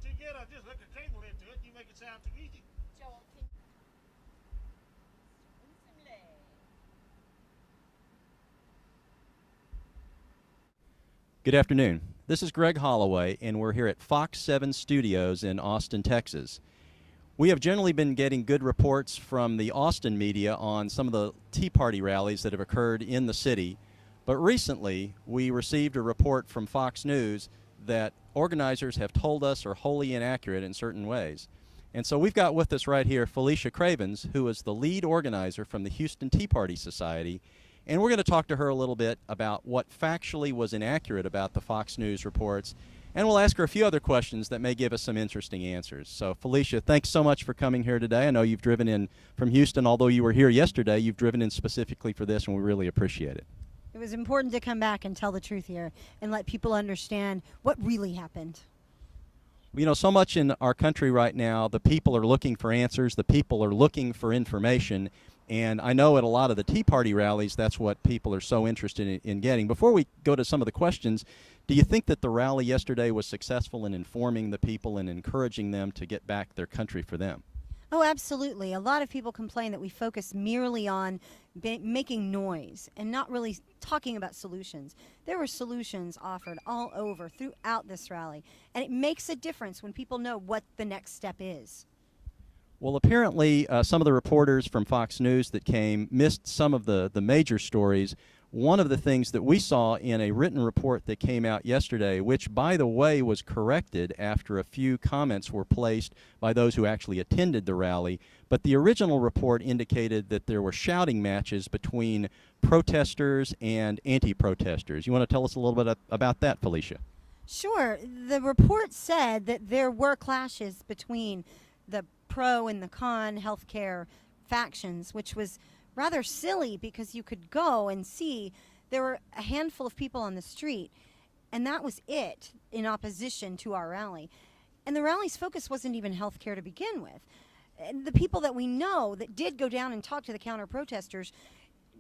together, just look a cable into it. You make it sound too easy. Good afternoon. This is Greg Holloway, and we're here at Fox 7 Studios in Austin, Texas. We have generally been getting good reports from the Austin media on some of the Tea Party rallies that have occurred in the city, but recently we received a report from Fox News that organizers have told us are wholly inaccurate in certain ways. And so we've got with us right here Felicia Cravens, who is the lead organizer from the Houston Tea Party Society, and we're going to talk to her a little bit about what factually was inaccurate about the Fox News reports, and we'll ask her a few other questions that may give us some interesting answers. So, Felicia, thanks so much for coming here today. I know you've driven in from Houston. Although you were here yesterday, you've driven in specifically for this, and we really appreciate it. It was important to come back and tell the truth here and let people understand what really happened. You know, so much in our country right now, the people are looking for answers, the people are looking for information, and I know at a lot of the Tea Party rallies, that's what people are so interested in getting. Before we go to some of the questions, do you think that the rally yesterday was successful in informing the people and encouraging them to get back their country for them? Oh, absolutely. A lot of people complain that we focus merely on making noise and not really talking about solutions. There were solutions offered all over throughout this rally, and it makes a difference when people know what the next step is. Well, apparently some of the reporters from Fox News that came missed some of the major stories. One of the things that we saw in a written report that came out yesterday, which, by the way, was corrected after a few comments were placed by those who actually attended the rally, but the original report indicated that there were shouting matches between protesters and anti-protesters. You want to tell us a little bit about that, Felicia? Sure. The report said that there were clashes between the pro and the con healthcare factions, which was rather silly because you could go and see there were a handful of people on the street, and that was it in opposition to our rally. And the rally's focus wasn't even healthcare to begin with. And the people that we know that did go down and talk to the counter-protesters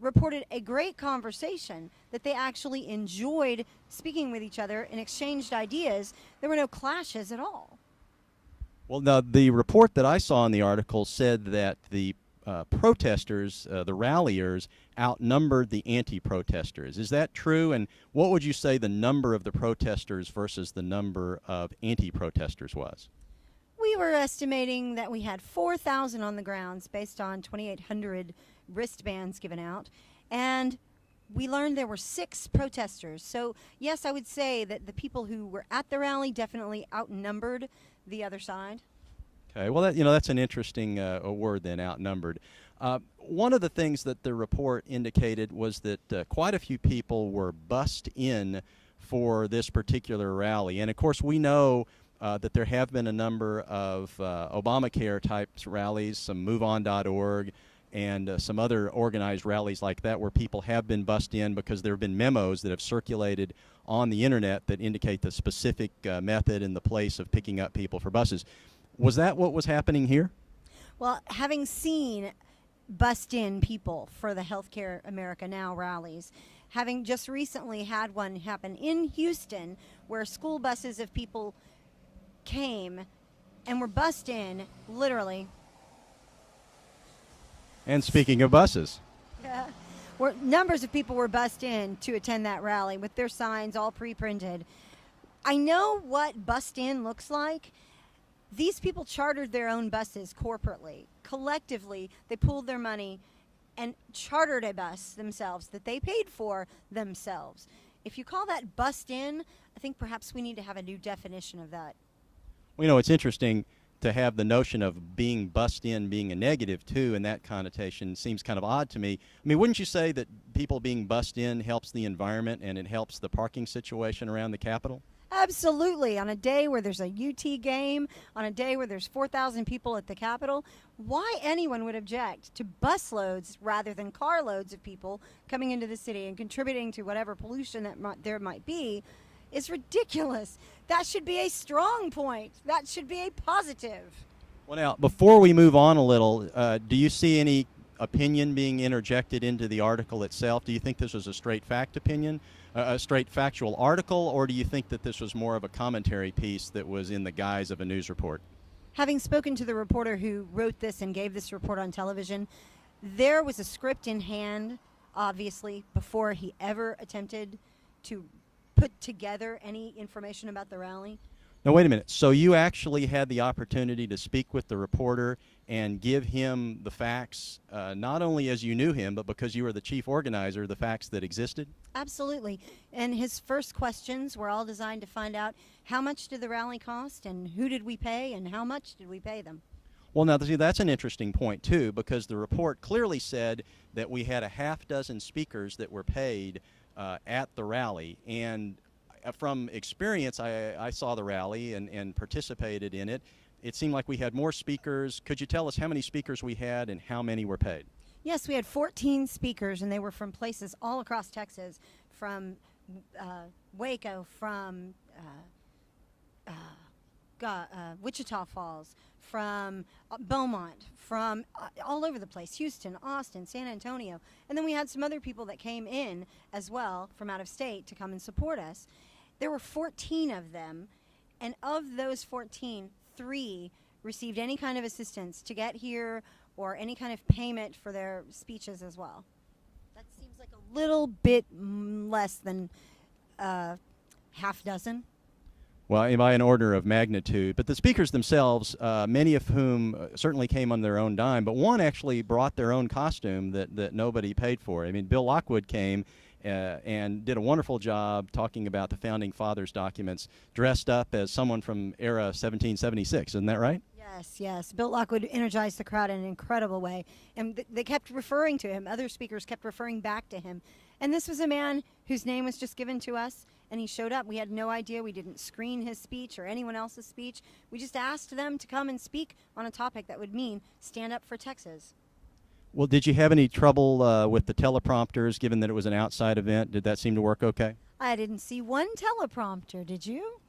reported a great conversation, that they actually enjoyed speaking with each other and exchanged ideas. There were no clashes at all. Well, now, the report that I saw in the article said that the protesters, the ralliers, outnumbered the anti-protesters. Is that true? And what would you say the number of the protesters versus the number of anti-protesters was? We were estimating that we had 4,000 on the grounds based on 2,800 wristbands given out, and we learned there were 6 protesters. So yes, I would say that the people who were at the rally definitely outnumbered the other side. Okay, well, that's an interesting word then, outnumbered. One of the things that the report indicated was that quite a few people were bussed in for this particular rally. And of course, we know that there have been a number of Obamacare type rallies, some MoveOn.org, and some other organized rallies like that where people have been bussed in because there have been memos that have circulated on the internet that indicate the specific method and the place of picking up people for buses. Was that what was happening here? Well, having seen bussed in people for the Healthcare America Now rallies, having just recently had one happen in Houston where school buses of people came and were bussed in, literally. And speaking of buses. Where numbers of people were bussed in to attend that rally with their signs all pre-printed. I know what bussed in looks like. These people chartered their own buses corporately. Collectively, they pooled their money and chartered a bus themselves that they paid for themselves. If you call that bussed in, I think perhaps we need to have a new definition of that. Well, you know, it's interesting to have the notion of being bussed in being a negative, too, and that connotation seems kind of odd to me. I mean, wouldn't you say that people being bussed in helps the environment and it helps the parking situation around the Capitol? Absolutely. On a day where there's a UT game, on a day where there's 4,000 people at the Capitol, why anyone would object to busloads rather than carloads of people coming into the city and contributing to whatever pollution that there might be is ridiculous. That should be a strong point. That should be a positive. Well, now, before we move on a little, do you see any opinion being interjected into the article itself? Do you think this was a straight fact opinion, a straight factual article, or do you think that this was more of a commentary piece that was in the guise of a news report? Having spoken to the reporter who wrote this and gave this report on television, there was a script in hand, obviously, before he ever attempted to put together any information about the rally. Now, wait a minute. So you actually had the opportunity to speak with the reporter and give him the facts, not only as you knew him, but because you were the chief organizer, the facts that existed? Absolutely. And his first questions were all designed to find out how much did the rally cost and who did we pay and how much did we pay them. Well, now, see, that's an interesting point, too, because the report clearly said that we had a half dozen speakers that were paid at the rally. And from experience, I saw the rally and participated in it. It seemed like we had more speakers. Could you tell us how many speakers we had and how many were paid? Yes, we had 14 speakers, and they were from places all across Texas, from Waco, from Wichita Falls, from Beaumont, from all over the place, Houston, Austin, San Antonio. And then we had some other people that came in as well from out of state to come and support us. There were 14 of them, and of those 14, 3 received any kind of assistance to get here or any kind of payment for their speeches as well. That seems like a little bit less than half dozen. Well, by an order of magnitude. But the speakers themselves, many of whom certainly came on their own dime, but one actually brought their own costume that nobody paid for. I mean, Bill Lockwood came and did a wonderful job talking about the Founding Fathers documents, dressed up as someone from era 1776. Isn't that right? Yes, yes. Bill Lockwood energized the crowd in an incredible way. And they kept referring to him. Other speakers kept referring back to him. And this was a man whose name was just given to us, and he showed up. We had no idea. We didn't screen his speech or anyone else's speech. We just asked them to come and speak on a topic that would mean stand up for Texas. Well, did you have any trouble with the teleprompters, given that it was an outside event? Did that seem to work okay? I didn't see one teleprompter, did you?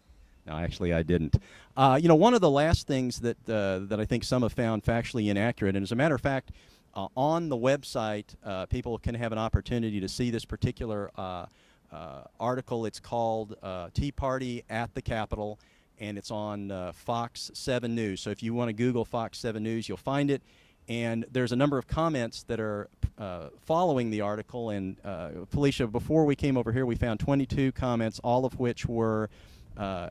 No, actually, I didn't. You know, one of the last things that I think some have found factually inaccurate, and as a matter of fact, on the website, people can have an opportunity to see this particular article. It's called Tea Party at the Capitol, and it's on Fox 7 News. So if you want to Google Fox 7 News, you'll find it. And there's a number of comments that are following the article. And Felicia, before we came over here, we found 22 comments, all of which were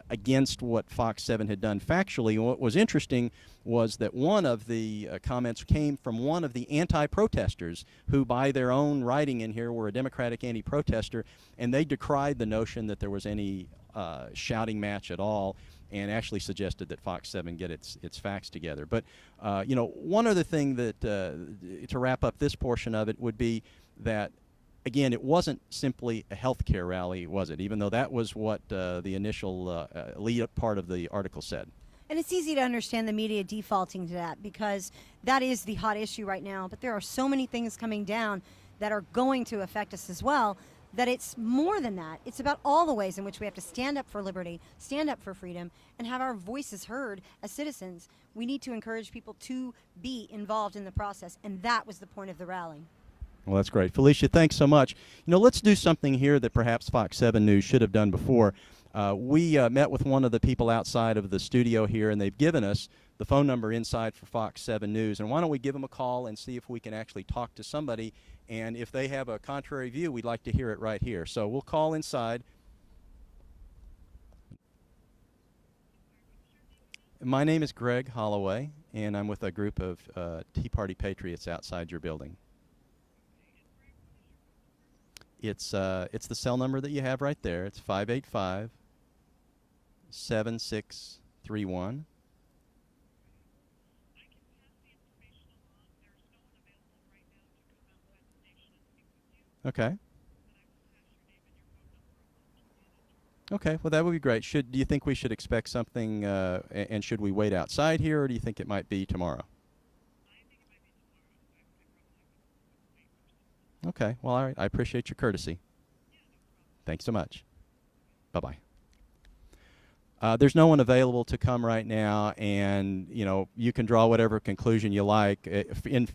against what Fox 7 had done factually. And what was interesting was that one of the comments came from one of the anti-protesters who, by their own writing in here, were a Democratic anti-protester, and they decried the notion that there was any shouting match at all, and actually suggested that Fox 7 get its facts together. But you know, one other thing that to wrap up this portion of it would be that, again, it wasn't simply a healthcare rally, was it? Even though that was what the initial lead part of the article said. And it's easy to understand the media defaulting to that because that is the hot issue right now. But there are so many things coming down that are going to affect us as well, that it's more than that. It's about all the ways in which we have to stand up for liberty, stand up for freedom, and have our voices heard as citizens. We need to encourage people to be involved in the process, and that was the point of the rally. Well, that's great. Felicia, thanks so much. You know, let's do something here that perhaps Fox 7 News should have done before. We met with one of the people outside of the studio here, and they've given us the phone number inside for Fox 7 News. And why don't we give them a call and see if we can actually talk to somebody, and if they have a contrary view, we'd like to hear it right here. So we'll call inside. My name is Greg Holloway, and I'm with a group of Tea Party Patriots outside your building. It's the cell number that you have right there. It's 585-7631. Okay. Okay, well, that would be great. Do you think we should expect something, and should we wait outside here, or do you think it might be tomorrow? Okay, well, all right. I appreciate your courtesy. Thanks so much. Bye-bye. There's no one available to come right now, and, you know, you can draw whatever conclusion you like.